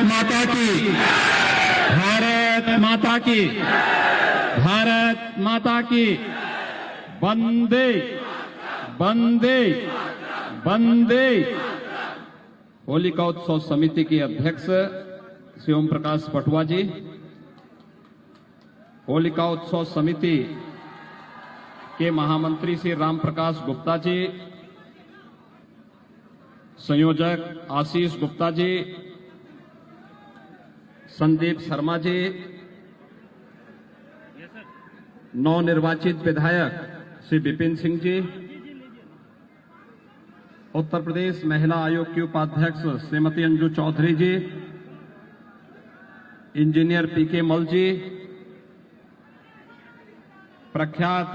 माता की, भारत माता की, भारत माता की। वंदे वंदे वंदे। होलिका उत्सव समिति के अध्यक्ष श्री ओम प्रकाश पटवा जी, होलिका उत्सव समिति के महामंत्री श्री राम प्रकाश गुप्ता जी, संयोजक आशीष गुप्ता जी, संदीप शर्मा जी, नवनिर्वाचित विधायक श्री विपिन सिंह जी, उत्तर प्रदेश महिला आयोग की उपाध्यक्ष श्रीमती अंजू चौधरी जी, इंजीनियर पीके मल जी, प्रख्यात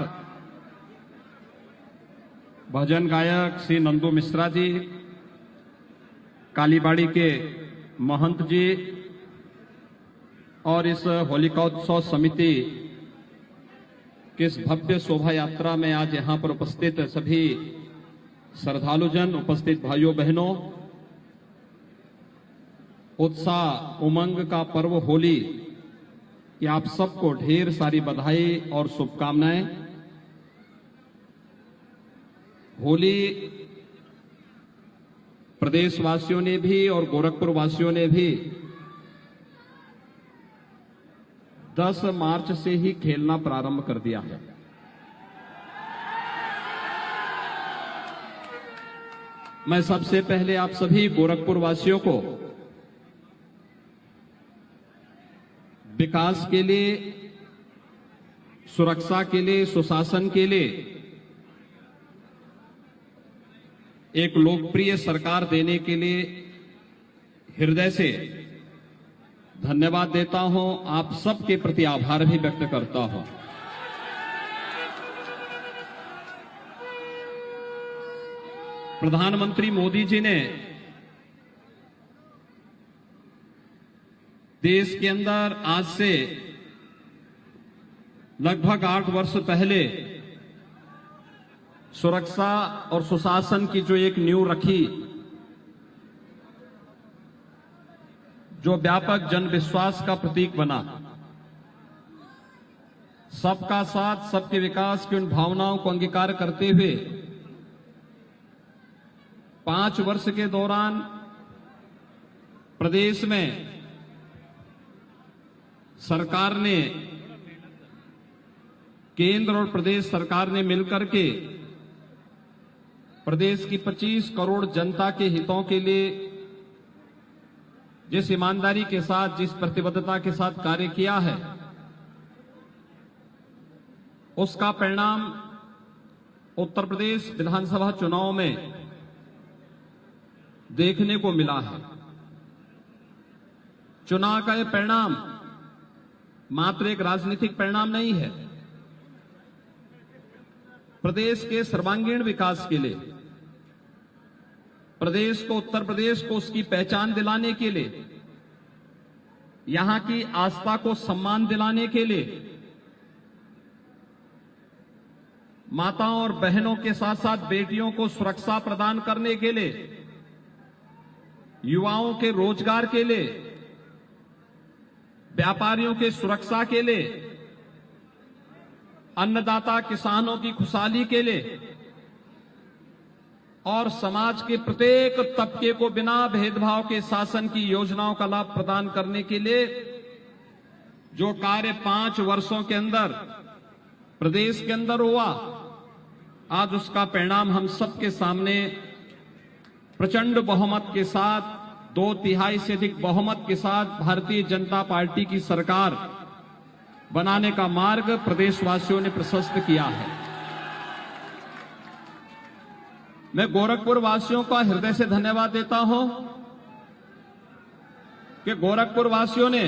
भजन गायक श्री नंदू मिश्रा जी, कालीबाड़ी के महंत जी और इस होलिकोत्सव समिति के इस भव्य शोभा यात्रा में आज यहां पर उपस्थित सभी श्रद्धालुजन, उपस्थित भाइयों बहनों, उत्साह उमंग का पर्व होली कि आप सबको ढेर सारी बधाई और शुभकामनाएं। होली प्रदेशवासियों ने भी और गोरखपुर वासियों ने भी 10 मार्च से ही खेलना प्रारंभ कर दिया है। मैं सबसे पहले आप सभी गोरखपुर वासियों को विकास के लिए, सुरक्षा के लिए, सुशासन के लिए एक लोकप्रिय सरकार देने के लिए हृदय से धन्यवाद देता हूं। आप सबके प्रति आभार भी व्यक्त करता हूं। प्रधानमंत्री मोदी जी ने देश के अंदर आज से लगभग 8 वर्ष पहले सुरक्षा और सुशासन की जो एक नींव रखी, जो व्यापक जन विश्वास का प्रतीक बना, सबका साथ सबके विकास की उन भावनाओं को अंगीकार करते हुए 5 वर्ष के दौरान प्रदेश में सरकार ने, केंद्र और प्रदेश सरकार ने मिलकर के प्रदेश की 25 करोड़ जनता के हितों के लिए जिस ईमानदारी के साथ, जिस प्रतिबद्धता के साथ कार्य किया है, उसका परिणाम उत्तर प्रदेश विधानसभा चुनाव में देखने को मिला है। चुनाव का यह परिणाम मात्र एक राजनीतिक परिणाम नहीं है। प्रदेश के सर्वांगीण विकास के लिए, प्रदेश को, उत्तर प्रदेश को उसकी पहचान दिलाने के लिए, यहां की आस्था को सम्मान दिलाने के लिए, माताओं और बहनों के साथ साथ बेटियों को सुरक्षा प्रदान करने के लिए, युवाओं के रोजगार के लिए, व्यापारियों के सुरक्षा के लिए, अन्नदाता किसानों की खुशहाली के लिए और समाज के प्रत्येक तबके को बिना भेदभाव के शासन की योजनाओं का लाभ प्रदान करने के लिए जो कार्य 5 वर्षों के अंदर प्रदेश के अंदर हुआ, आज उसका परिणाम हम सबके सामने प्रचंड बहुमत के साथ, 2/3 से अधिक बहुमत के साथ भारतीय जनता पार्टी की सरकार बनाने का मार्ग प्रदेशवासियों ने प्रशस्त किया है। मैं गोरखपुर वासियों का हृदय से धन्यवाद देता हूं कि गोरखपुर वासियों ने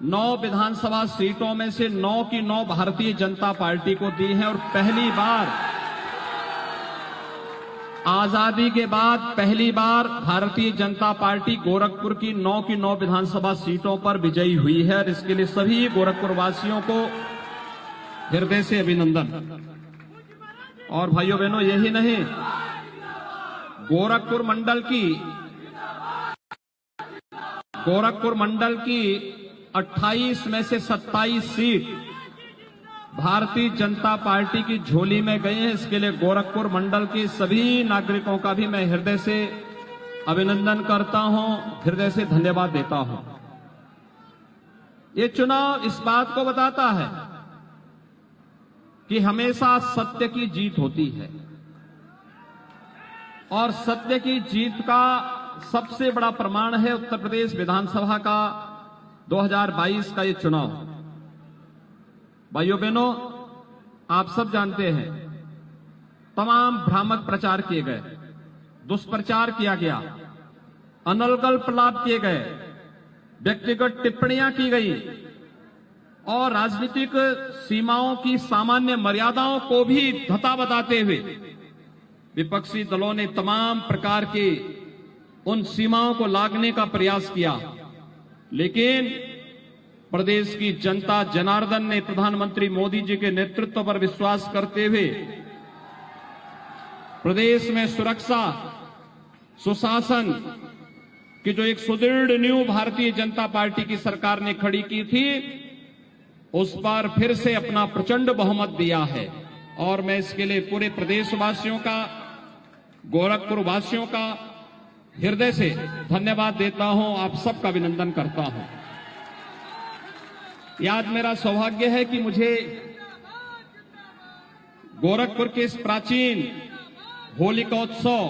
9 विधानसभा सीटों में से 9 की 9 भारतीय जनता पार्टी को दी है और पहली बार, आजादी के बाद पहली बार भारतीय जनता पार्टी गोरखपुर की 9 की 9 विधानसभा सीटों पर विजयी हुई है और इसके लिए सभी गोरखपुर वासियों को हृदय से अभिनंदन। और भाइयों बहनों, यही नहीं, गोरखपुर मंडल की गोरखपुर मंडल की 28 में से 27 सीट भारतीय जनता पार्टी की झोली में गई है। इसके लिए गोरखपुर मंडल के सभी नागरिकों का भी मैं हृदय से अभिनंदन करता हूं, हृदय से धन्यवाद देता हूं। ये चुनाव इस बात को बताता है कि हमेशा सत्य की जीत होती है और सत्य की जीत का सबसे बड़ा प्रमाण है उत्तर प्रदेश विधानसभा का 2022 का ये चुनाव। भाइयों बहनों, आप सब जानते हैं तमाम भ्रामक प्रचार किए गए, दुष्प्रचार किया गया, अनलगल प्रलाप किए गए, व्यक्तिगत टिप्पणियां की गई और राजनीतिक सीमाओं की सामान्य मर्यादाओं को भी धता बताते हुए विपक्षी दलों ने तमाम प्रकार के उन सीमाओं को लांघने का प्रयास किया। लेकिन प्रदेश की जनता जनार्दन ने प्रधानमंत्री मोदी जी के नेतृत्व पर विश्वास करते हुए प्रदेश में सुरक्षा, सुशासन की जो एक सुदृढ़ नींव भारतीय जनता पार्टी की सरकार ने खड़ी की थी, उस पर फिर से अपना प्रचंड बहुमत दिया है। और मैं इसके लिए पूरे प्रदेशवासियों का, गोरखपुर वासियों का हृदय से धन्यवाद देता हूं, आप सबका अभिनंदन करता हूं। आज मेरा सौभाग्य है कि मुझे गोरखपुर के इस प्राचीन होलिकोत्सव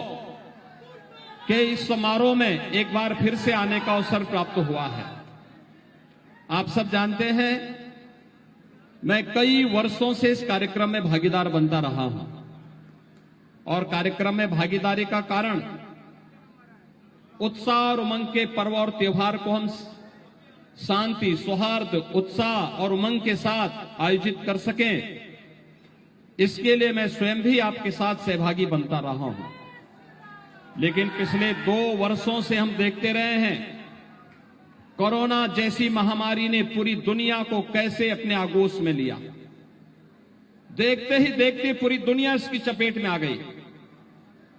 के इस समारोह में एक बार फिर से आने का अवसर प्राप्त हुआ है। आप सब जानते हैं मैं कई वर्षों से इस कार्यक्रम में भागीदार बनता रहा हूं और कार्यक्रम में भागीदारी का कारण उत्साह और उमंग के पर्व और त्योहार को हम शांति, सौहार्द, उत्साह और उमंग के साथ आयोजित कर सकें, इसके लिए मैं स्वयं भी आपके साथ सहभागी बनता रहा हूं। लेकिन पिछले 2 वर्षों से हम देखते रहे हैं कोरोना जैसी महामारी ने पूरी दुनिया को कैसे अपने आगोश में लिया। देखते ही देखते पूरी दुनिया इसकी चपेट में आ गई।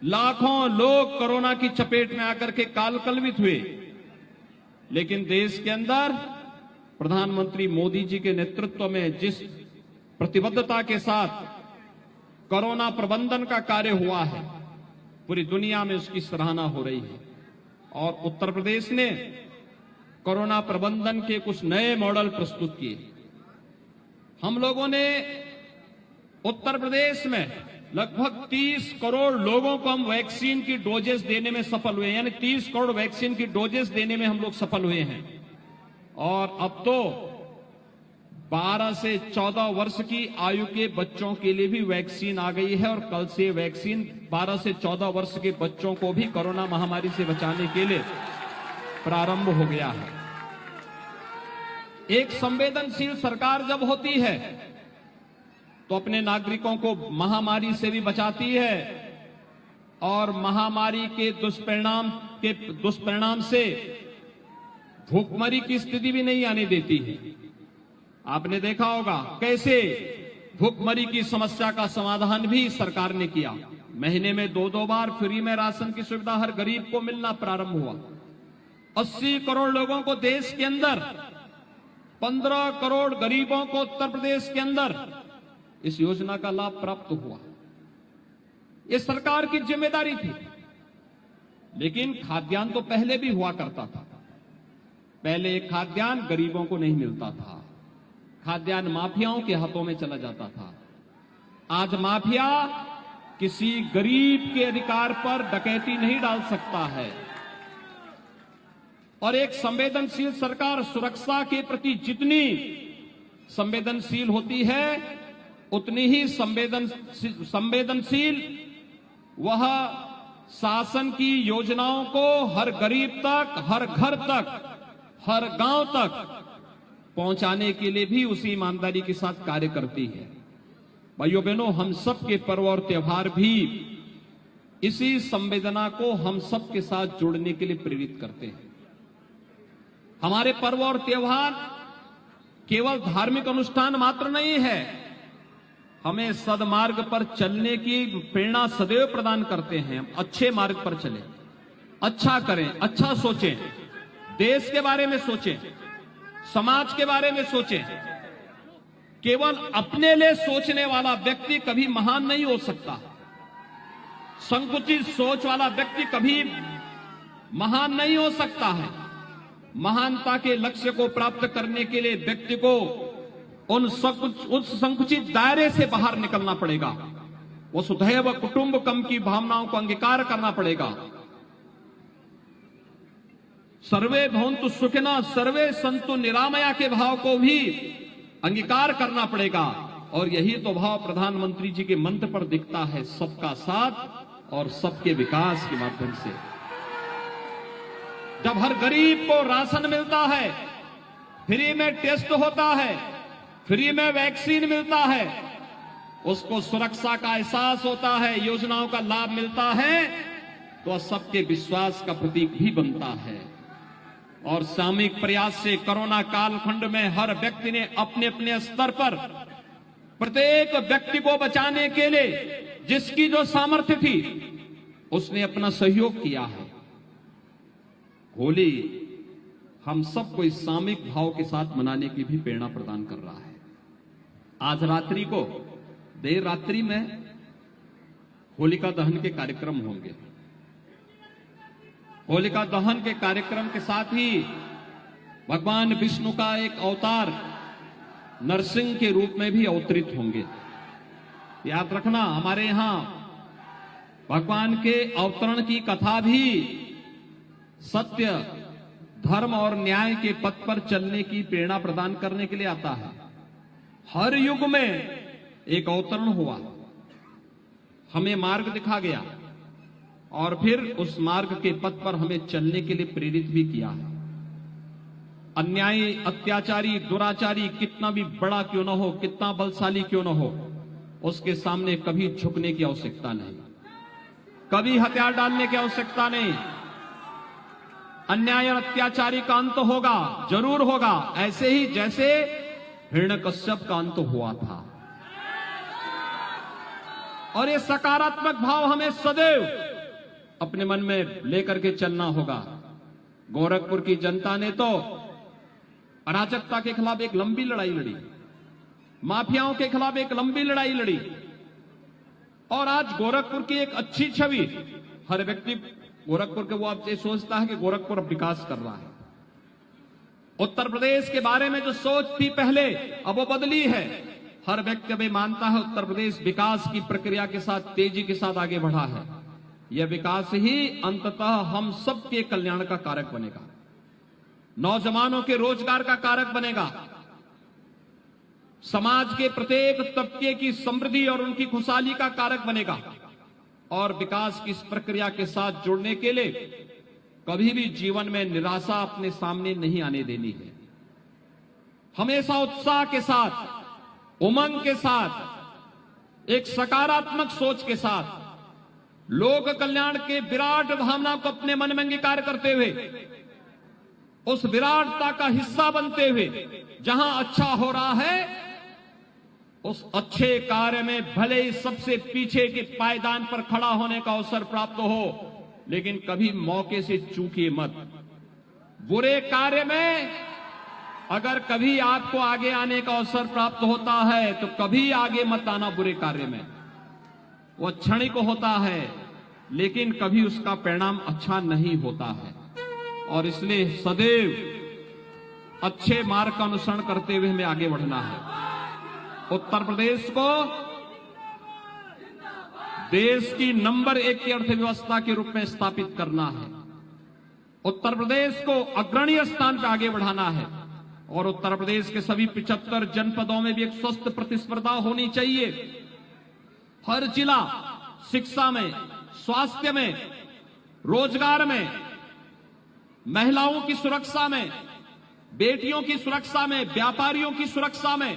लाखों लोग कोरोना की चपेट में आकर के कालकलवित हुए। लेकिन देश के अंदर प्रधानमंत्री मोदी जी के नेतृत्व में जिस प्रतिबद्धता के साथ कोरोना प्रबंधन का कार्य हुआ है, पूरी दुनिया में उसकी सराहना हो रही है। और उत्तर प्रदेश ने कोरोना प्रबंधन के कुछ नए मॉडल प्रस्तुत किए। हम लोगों ने उत्तर प्रदेश में लगभग 30 करोड़ लोगों को हम वैक्सीन की डोजेस देने में सफल हुए, यानी 30 करोड़ वैक्सीन की डोजेस देने में हम लोग सफल हुए हैं। और अब तो 12 से 14 वर्ष की आयु के बच्चों के लिए भी वैक्सीन आ गई है और कल से वैक्सीन 12 से 14 वर्ष के बच्चों को भी कोरोना महामारी से बचाने के लिए प्रारंभ हो गया है। एक संवेदनशील सरकार जब होती है तो अपने नागरिकों को महामारी से भी बचाती है और महामारी के दुष्परिणाम से भूखमरी की स्थिति भी नहीं आने देती है। आपने देखा होगा कैसे भूखमरी की समस्या का समाधान भी सरकार ने किया। महीने में 2-2 बार फ्री में राशन की सुविधा हर गरीब को मिलना प्रारंभ हुआ। 80 करोड़ लोगों को देश के अंदर, 15 करोड़ गरीबों को उत्तर प्रदेश के अंदर इस योजना का लाभ प्राप्त हुआ। ये सरकार की जिम्मेदारी थी। लेकिन खाद्यान्न तो पहले भी हुआ करता था। पहले खाद्यान्न गरीबों को नहीं मिलता था, खाद्यान्न माफियाओं के हाथों में चला जाता था। आज माफिया किसी गरीब के अधिकार पर डकैती नहीं डाल सकता है। और एक संवेदनशील सरकार सुरक्षा के प्रति जितनी संवेदनशील होती है, उतनी ही संवेदनशील वह शासन की योजनाओं को हर गरीब तक, हर घर तक, हर गांव तक पहुंचाने के लिए भी उसी ईमानदारी के साथ कार्य करती है। भाइयों बहनों, हम सब के पर्व और त्योहार भी इसी संवेदना को हम सब के साथ जोड़ने के लिए प्रेरित करते हैं। हमारे पर्व और त्योहार केवल धार्मिक अनुष्ठान मात्र नहीं है, हमें सदमार्ग पर चलने की प्रेरणा सदैव प्रदान करते हैं। हम अच्छे मार्ग पर चलें, अच्छा करें, अच्छा सोचें, देश के बारे में सोचें, समाज के बारे में सोचें। केवल अपने लिए सोचने वाला व्यक्ति कभी महान नहीं हो सकता। संकुचित सोच वाला व्यक्ति कभी महान नहीं हो सकता है। महानता के लक्ष्य को प्राप्त करने के लिए व्यक्ति को उस संकुचित दायरे से बाहर निकलना पड़ेगा। वसुधैव कुटुंबकम की भावनाओं को अंगीकार करना पड़ेगा। सर्वे भवन्तु सुखिनः सर्वे सन्तु निरामया के भाव को भी अंगीकार करना पड़ेगा। और यही तो भाव प्रधानमंत्री जी के मंत्र पर दिखता है, सबका साथ और सबके विकास के माध्यम से। जब हर गरीब को राशन मिलता है, फ्री में टेस्ट होता है, फ्री में वैक्सीन मिलता है, उसको सुरक्षा का एहसास होता है, योजनाओं का लाभ मिलता है, तो सबके विश्वास का प्रतीक भी बनता है। और सामूहिक प्रयास से कोरोना कालखंड में हर व्यक्ति ने अपने अपने स्तर पर प्रत्येक व्यक्ति को बचाने के लिए जिसकी जो सामर्थ्य थी उसने अपना सहयोग किया है। होली हम सबको इस सामूहिक भाव के साथ मनाने की भी प्रेरणा प्रदान कर रहा है। आज रात्रि को देर रात्रि में होलिका दहन के कार्यक्रम होंगे। होलिका दहन के कार्यक्रम के साथ ही भगवान विष्णु का एक अवतार नरसिंह के रूप में भी अवतरित होंगे। याद रखना, हमारे यहां भगवान के अवतरण की कथा भी सत्य, धर्म और न्याय के पथ पर चलने की प्रेरणा प्रदान करने के लिए आता है। हर युग में एक अवतरण हुआ, हमें मार्ग दिखा गया और फिर उस मार्ग के पथ पर हमें चलने के लिए प्रेरित भी किया है। अन्यायी, अत्याचारी, दुराचारी कितना भी बड़ा क्यों न हो, कितना बलशाली क्यों न हो, उसके सामने कभी झुकने की आवश्यकता नहीं, कभी हथियार डालने की आवश्यकता नहीं। अन्याय और अत्याचारी का अंत होगा, जरूर होगा, ऐसे ही जैसे हिरण्यकश्यप का अंत हुआ था। और ये सकारात्मक भाव हमें सदैव अपने मन में लेकर के चलना होगा। गोरखपुर की जनता ने तो अराजकता के खिलाफ एक लंबी लड़ाई लड़ी, माफियाओं के खिलाफ एक लंबी लड़ाई लड़ी, और आज गोरखपुर की एक अच्छी छवि, हर व्यक्ति गोरखपुर के वो अब ये सोचता है कि गोरखपुर अब विकास कर रहा है। उत्तर प्रदेश के बारे में जो सोच थी पहले, अब वो बदली है। हर व्यक्ति अभी मानता है उत्तर प्रदेश विकास की प्रक्रिया के साथ तेजी के साथ आगे बढ़ा है। यह विकास ही अंततः हम सबके कल्याण का कारक बनेगा, नौजवानों के रोजगार का कारक बनेगा, समाज के प्रत्येक तबके की समृद्धि और उनकी खुशहाली का कारक बनेगा। और विकास की इस प्रक्रिया के साथ जुड़ने के लिए कभी भी जीवन में निराशा अपने सामने नहीं आने देनी है। हमेशा उत्साह के साथ, उमंग के साथ, एक सकारात्मक सोच के साथ, लोक कल्याण के विराट भावना को अपने मन में अंगीकार करते हुए, उस विराटता का हिस्सा बनते हुए, जहां अच्छा हो रहा है उस अच्छे कार्य में भले ही सबसे पीछे के पायदान पर खड़ा होने का अवसर प्राप्त हो, लेकिन कभी मौके से चूकिए मत। बुरे कार्य में अगर कभी आपको आगे आने का अवसर प्राप्त होता है तो कभी आगे मत आना बुरे कार्य में। वो क्षणिक होता है, लेकिन कभी उसका परिणाम अच्छा नहीं होता है। और इसलिए सदैव अच्छे मार्ग का अनुसरण करते हुए हमें आगे बढ़ना है। उत्तर प्रदेश को देश की नंबर 1 की अर्थव्यवस्था के रूप में स्थापित करना है। उत्तर प्रदेश को अग्रणी स्थान पर आगे बढ़ाना है। और उत्तर प्रदेश के सभी 75 जनपदों में भी एक स्वस्थ प्रतिस्पर्धा होनी चाहिए। हर जिला शिक्षा में, स्वास्थ्य में, रोजगार में, महिलाओं की सुरक्षा में, बेटियों की सुरक्षा में, व्यापारियों की सुरक्षा में,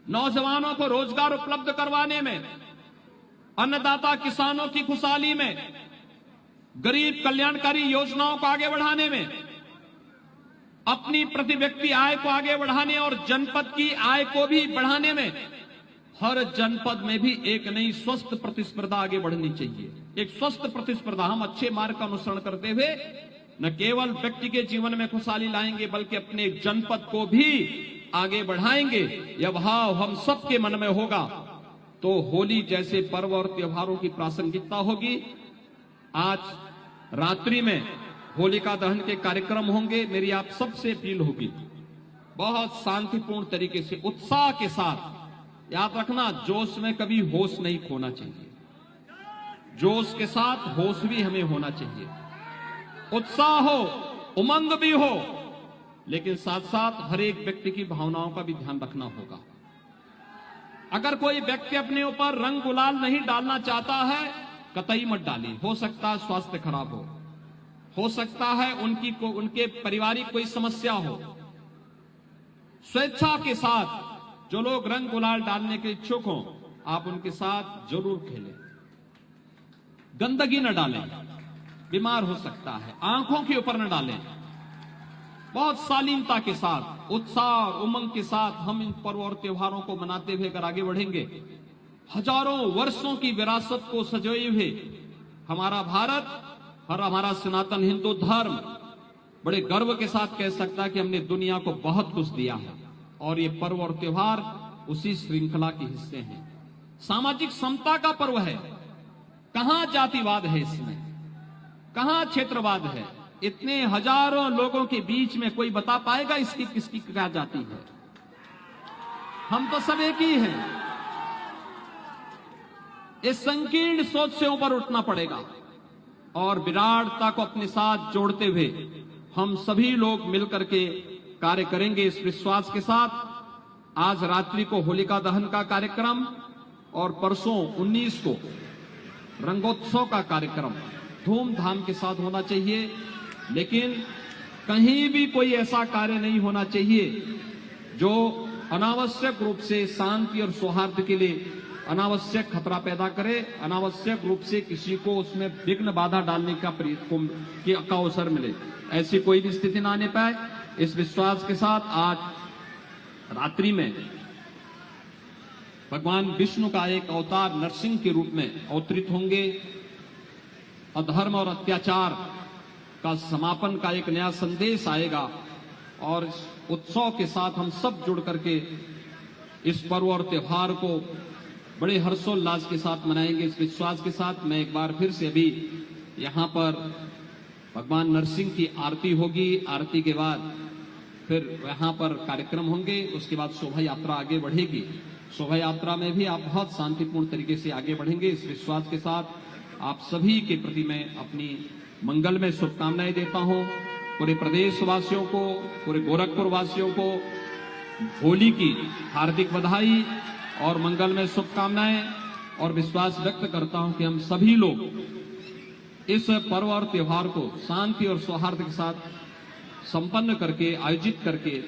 नौजवानों को रोजगार उपलब्ध करवाने में, अन्नदाता किसानों की खुशहाली में, गरीब कल्याणकारी योजनाओं को आगे बढ़ाने में, अपनी प्रति व्यक्ति आय को आगे बढ़ाने और जनपद की आय को भी बढ़ाने में, हर जनपद में भी एक नई स्वस्थ प्रतिस्पर्धा आगे बढ़नी चाहिए। एक स्वस्थ प्रतिस्पर्धा, हम अच्छे मार्ग का अनुसरण करते हुए न केवल व्यक्ति के जीवन में खुशहाली लाएंगे बल्कि अपने जनपद को भी आगे बढ़ाएंगे। यह भाव हम सबके मन में होगा तो होली जैसे पर्व और त्योहारों की प्रासंगिकता होगी। आज रात्रि में होलिका दहन के कार्यक्रम होंगे। मेरी आप सबसे अपील होगी बहुत शांतिपूर्ण तरीके से उत्साह के साथ। याद रखना, जोश में कभी होश नहीं खोना चाहिए, जोश के साथ होश भी हमें होना चाहिए। उत्साह हो, उमंग भी हो, लेकिन साथ साथ हर एक व्यक्ति की भावनाओं का भी ध्यान रखना होगा। अगर कोई व्यक्ति अपने ऊपर रंग गुलाल नहीं डालना चाहता है, कतई मत डाली। हो सकता है स्वास्थ्य खराब हो सकता है उनके पारिवारिक कोई समस्या हो। स्वेच्छा के साथ जो लोग रंग गुलाल डालने के इच्छुक हों, आप उनके साथ जरूर खेलें। गंदगी न डालें, बीमार हो सकता है। आंखों के ऊपर न डालें। बहुत शालीनता के साथ, उत्साह और उमंग के साथ हम इन पर्व और त्योहारों को मनाते हुए अगर आगे बढ़ेंगे, हजारों वर्षों की विरासत को सजोए हुए हमारा भारत और हमारा सनातन हिंदू धर्म बड़े गर्व के साथ कह सकता है कि हमने दुनिया को बहुत कुछ दिया है। और ये पर्व और त्योहार उसी श्रृंखला के हिस्से हैं। सामाजिक समता का पर्व है। कहां जातिवाद है इसमें, कहां क्षेत्रवाद है? इतने हजारों लोगों के बीच में कोई बता पाएगा इसकी किसकी क्या जाति है? हम तो सब एक ही हैं। इस संकीर्ण सोच से ऊपर उठना पड़ेगा और विराटता को अपने साथ जोड़ते हुए हम सभी लोग मिलकर के कार्य करेंगे। इस विश्वास के साथ आज रात्रि को होलिका दहन का कार्यक्रम और परसों 19 को रंगोत्सव का कार्यक्रम धूमधाम के साथ होना चाहिए। लेकिन कहीं भी कोई ऐसा कार्य नहीं होना चाहिए जो अनावश्यक रूप से शांति और सौहार्द के लिए अनावश्यक खतरा पैदा करे, अनावश्यक रूप से किसी को उसमें विघ्न बाधा डालने का अवसर मिले। ऐसी कोई भी स्थिति ना आने पाए। इस विश्वास के साथ आज रात्रि में भगवान विष्णु का एक अवतार नरसिंह के रूप में अवतरित होंगे। अधर्म और अत्याचार का समापन का एक नया संदेश आएगा और इस उत्सव के साथ हम सब जुड़ करके इस पर्व और त्योहार को बड़े हर्षोल्लास के साथ मनाएंगे। इस विश्वास के साथ मैं एक बार फिर से अभी यहाँ पर भगवान नरसिंह की आरती होगी। आरती के बाद फिर यहाँ पर कार्यक्रम होंगे। उसके बाद शोभा यात्रा आगे बढ़ेगी। शोभा यात्रा में भी आप बहुत शांतिपूर्ण तरीके से आगे बढ़ेंगे। इस विश्वास के साथ आप सभी के प्रति मैं अपनी मंगल में शुभकामनाएं देता हूं। पूरे प्रदेश वासियों को, पूरे गोरखपुर वासियों को होली की हार्दिक बधाई और मंगल में शुभकामनाएं और विश्वास व्यक्त करता हूं कि हम सभी लोग इस पर्व और त्योहार को शांति और सौहार्द के साथ संपन्न करके, आयोजित करके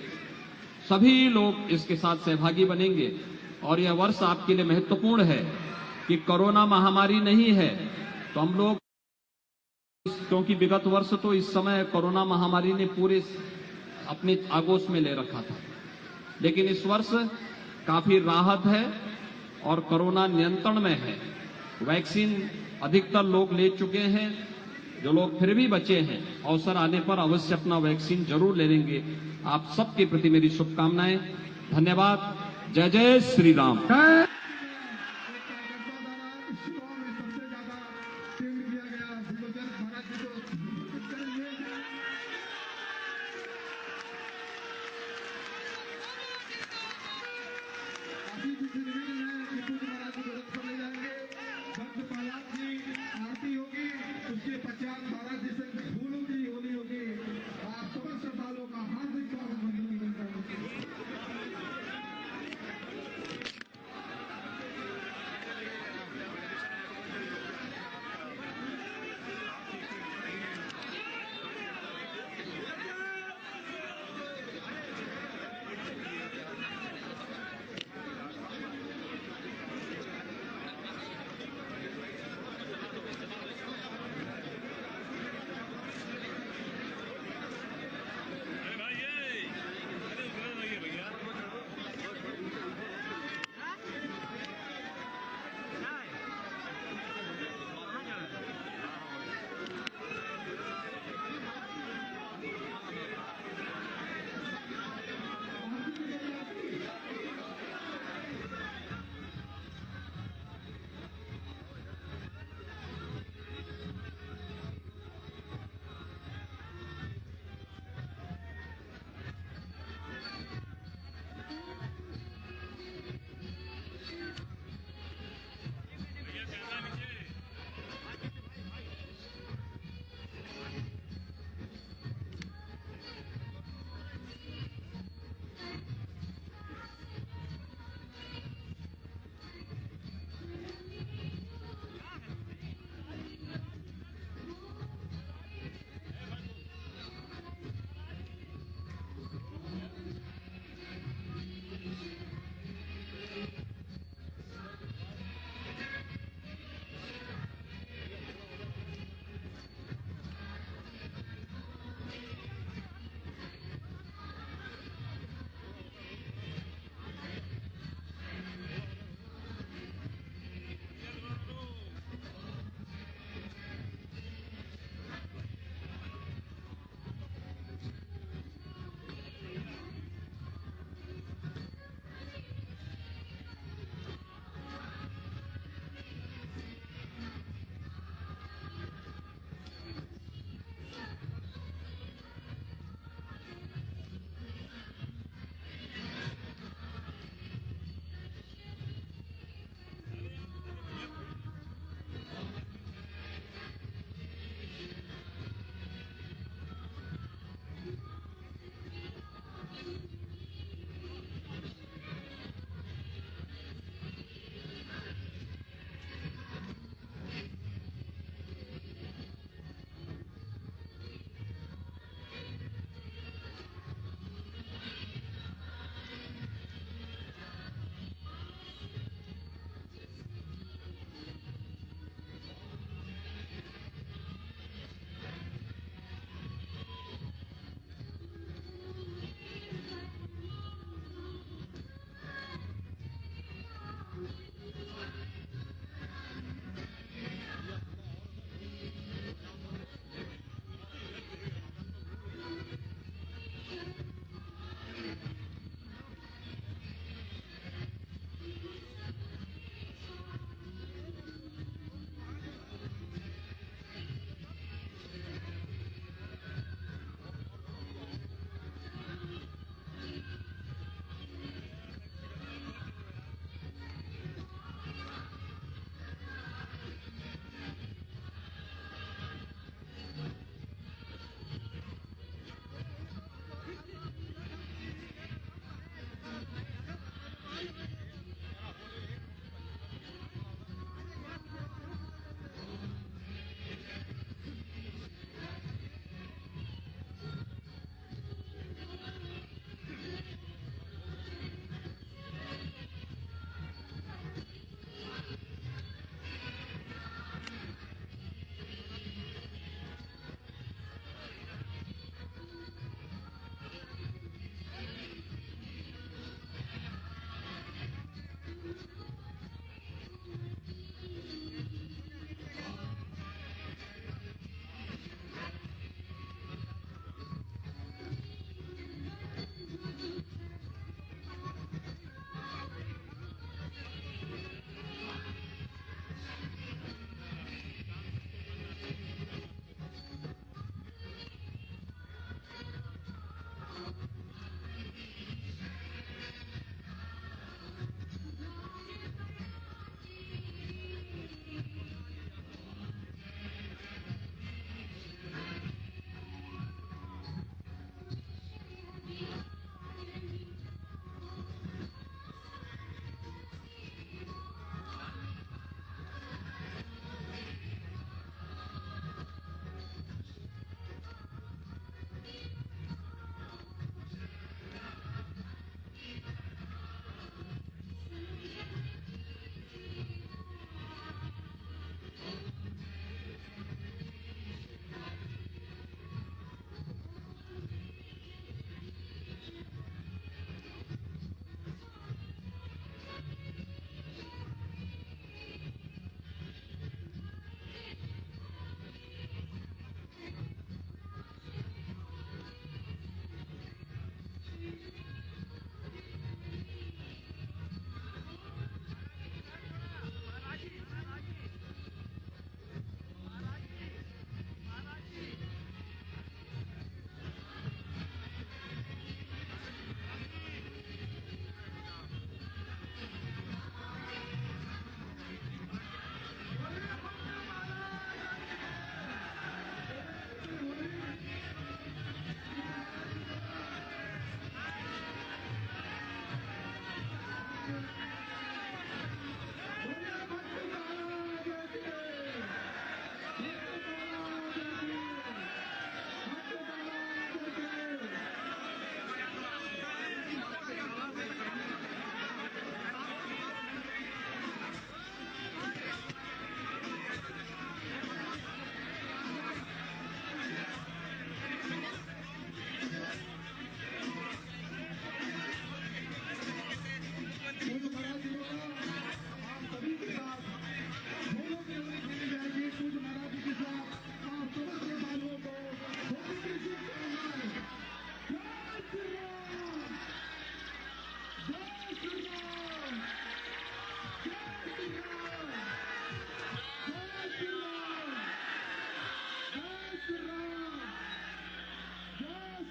सभी लोग इसके साथ सहभागी बनेंगे। और यह वर्ष आपके लिए महत्वपूर्ण है कि कोरोना महामारी नहीं है तो हम लोग, क्योंकि विगत वर्ष तो इस समय कोरोना महामारी ने पूरे अपने आगोश में ले रखा था, लेकिन इस वर्ष काफी राहत है और कोरोना नियंत्रण में है। वैक्सीन अधिकतर लोग ले चुके हैं। जो लोग फिर भी बचे हैं, अवसर आने पर अवश्य अपना वैक्सीन जरूर ले लेंगे। आप सबके प्रति मेरी शुभकामनाएं। धन्यवाद। जय जय श्री राम।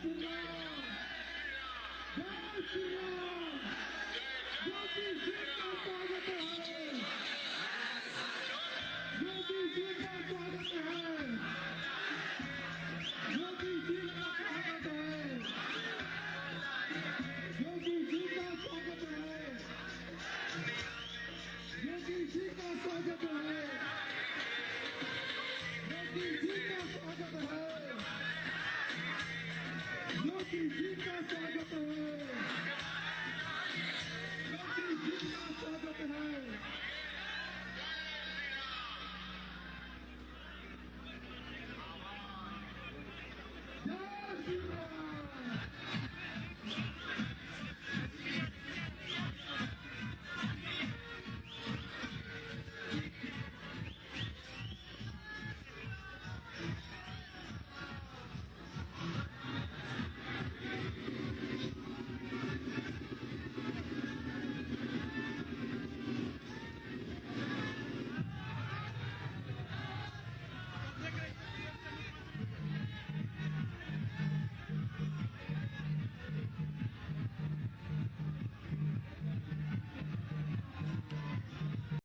श्री राम, जय श्री राम। योगी जी का स्वागत है, योगी जी का स्वागत है, योगी जी का स्वागत है, योगी जी का स्वागत है, योगी जी का स्वागत है, योगी जी का स्वागत है, योगी जी का स्वागत है।